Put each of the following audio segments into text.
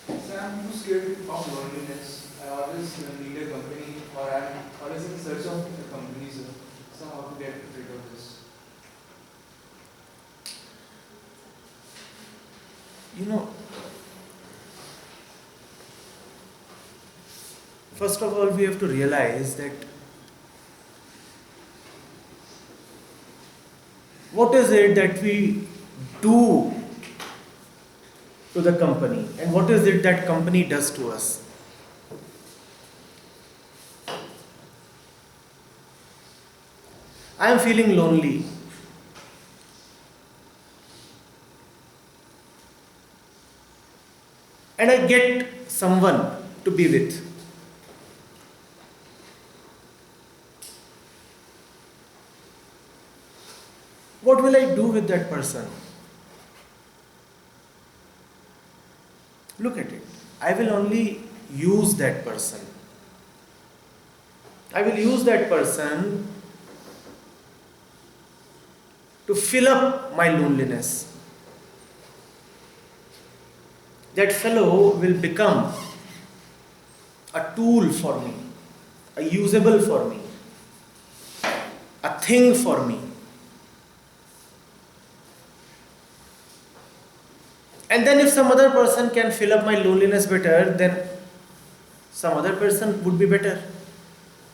So I'm too scared of loneliness. I always need a company, or I'm always in search of a company, sir. So how to get rid of this? You know, first of all, we have to realize that what is it that we do to the company and what is it that company does to us. I am feeling lonely. And I get someone to be with. What will I do with that person? Look at it. I will only use that person. I will use that person to fill up my loneliness. That fellow will become a tool for me, a usable for me, a thing for me. And then if some other person can fill up my loneliness better, then some other person would be better.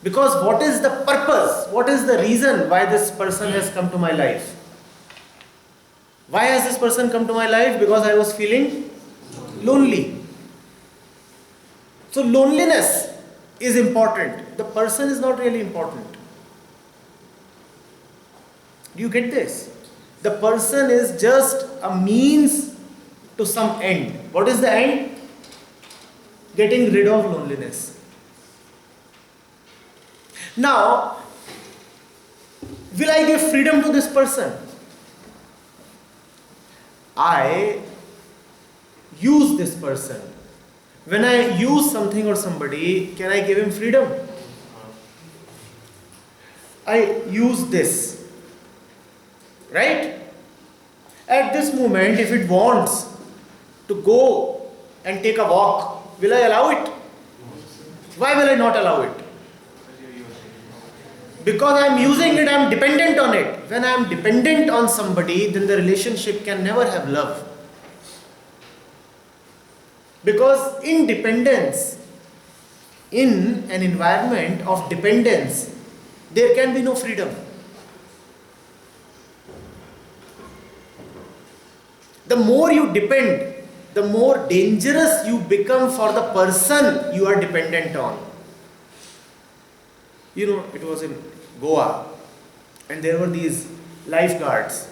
Because what is the purpose? What is the reason why this person has come to my life? Why has this person come to my life? Because I was feeling lonely. So loneliness is important. The person is not really important. Do you get this? The person is just a means to some end. What is the end? Getting rid of loneliness. Now, will I give freedom to this person? I use this person. When I use something or somebody, can I give him freedom? I use this. Right? At this moment, if it wants to go and take a walk, will I allow it? Why will I not allow it? Because I am using it, I am dependent on it. When I am dependent on somebody, then the relationship can never have love. Because in dependence, in an environment of dependence, there can be no freedom. The more you depend, the more dangerous you become for the person you are dependent on. You know, it was in Goa, and there were these lifeguards.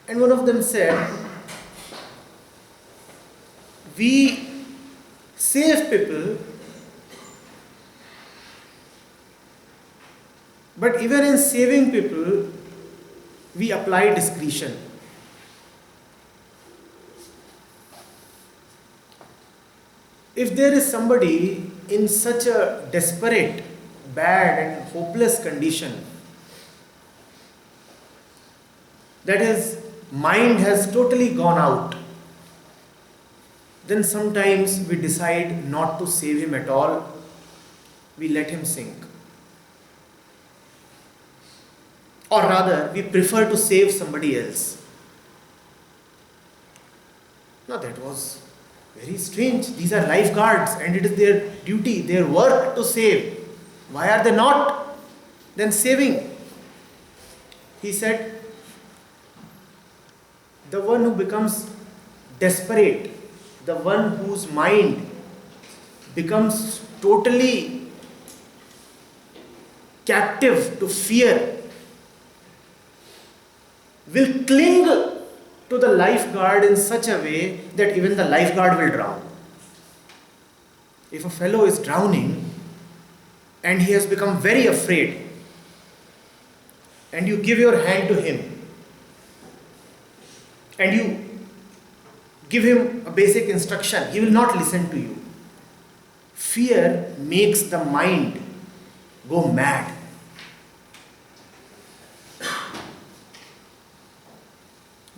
And one of them said, we save people, but even in saving people, we apply discretion. If there is somebody in such a desperate, bad and hopeless condition, that his mind has totally gone out, then sometimes we decide not to save him at all. We let him sink. Or rather, we prefer to save somebody else. Now that was very strange. These are lifeguards and it is their duty, their work to save. Why are they not then saving? He said, the one who becomes desperate, the one whose mind becomes totally captive to fear, will cling to the lifeguard in such a way that even the lifeguard will drown. If a fellow is drowning and he has become very afraid, and you give your hand to him, and you give him a basic instruction, he will not listen to you. Fear makes the mind go mad.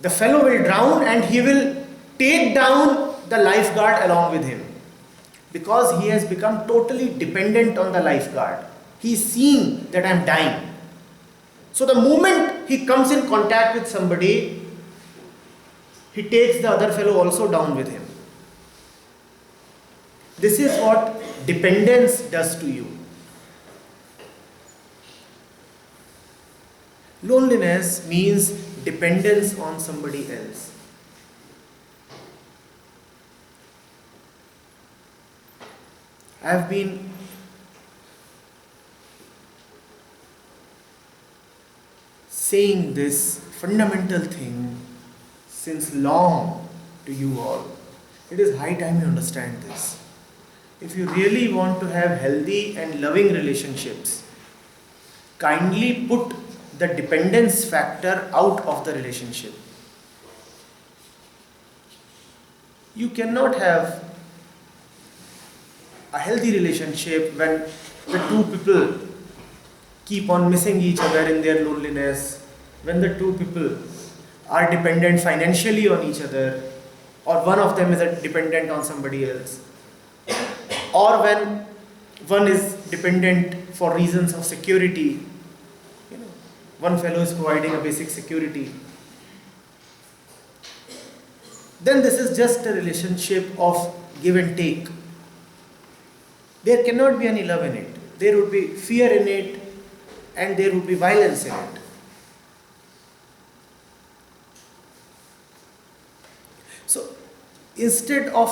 The fellow will drown and he will take down the lifeguard along with him, because he has become totally dependent on the lifeguard. He is seeing that I am dying. So the moment he comes in contact with somebody, he takes the other fellow also down with him. This is what dependence does to you. Loneliness means dependence on somebody else. I have been saying this fundamental thing since long to you all. It is high time you understand this. If you really want to have healthy and loving relationships, kindly put the dependence factor out of the relationship. You cannot have a healthy relationship when the two people keep on missing each other in their loneliness, when the two people are dependent financially on each other, or one of them is dependent on somebody else, or when one is dependent for reasons of security. One fellow is providing a basic security. Then this is just a relationship of give and take. There cannot be any love in it. There would be fear in it, and there would be violence in it. So instead of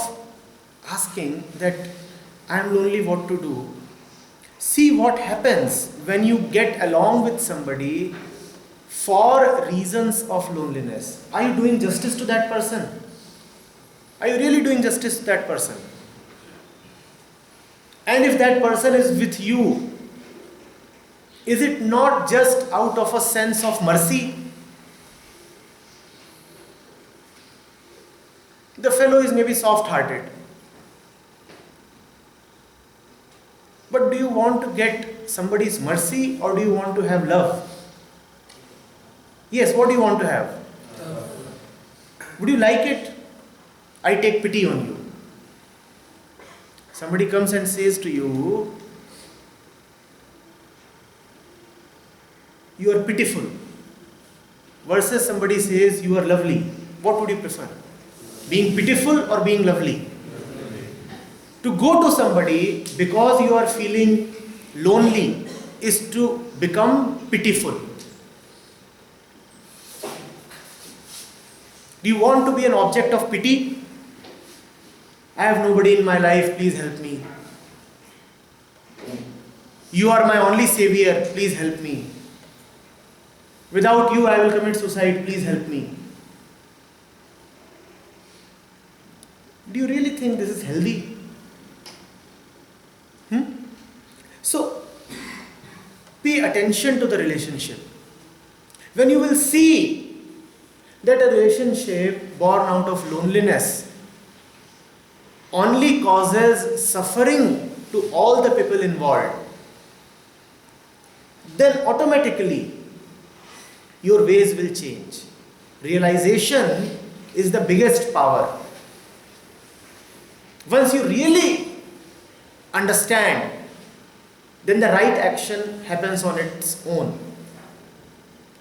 asking that I am lonely, what to do, see what happens when you get along with somebody for reasons of loneliness. Are you doing justice to that person? Are you really doing justice to that person? And if that person is with you, is it not just out of a sense of mercy? The fellow is maybe soft-hearted. But do you want to get somebody's mercy, or do you want to have love? Yes, what do you want to have? Would you like it? I take pity on you. Somebody comes and says to you, you are pitiful, versus somebody says you are lovely. What would you prefer? Being pitiful or being lovely? To go to somebody because you are feeling lonely is to become pitiful. Do you want to be an object of pity? I have nobody in my life, please help me. You are my only savior, please help me. Without you, I will commit suicide, please help me. Do you really think this is healthy? So, pay attention to the relationship. When you will see that a relationship born out of loneliness only causes suffering to all the people involved, then automatically your ways will change. Realization is the biggest power. Once you really understand, then the right action happens on its own.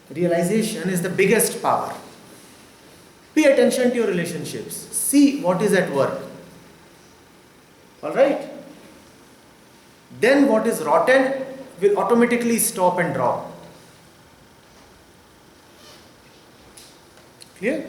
Realization is the biggest power. Pay attention to your relationships. See what is at work. Alright? Then what is rotten will automatically stop and drop. Clear?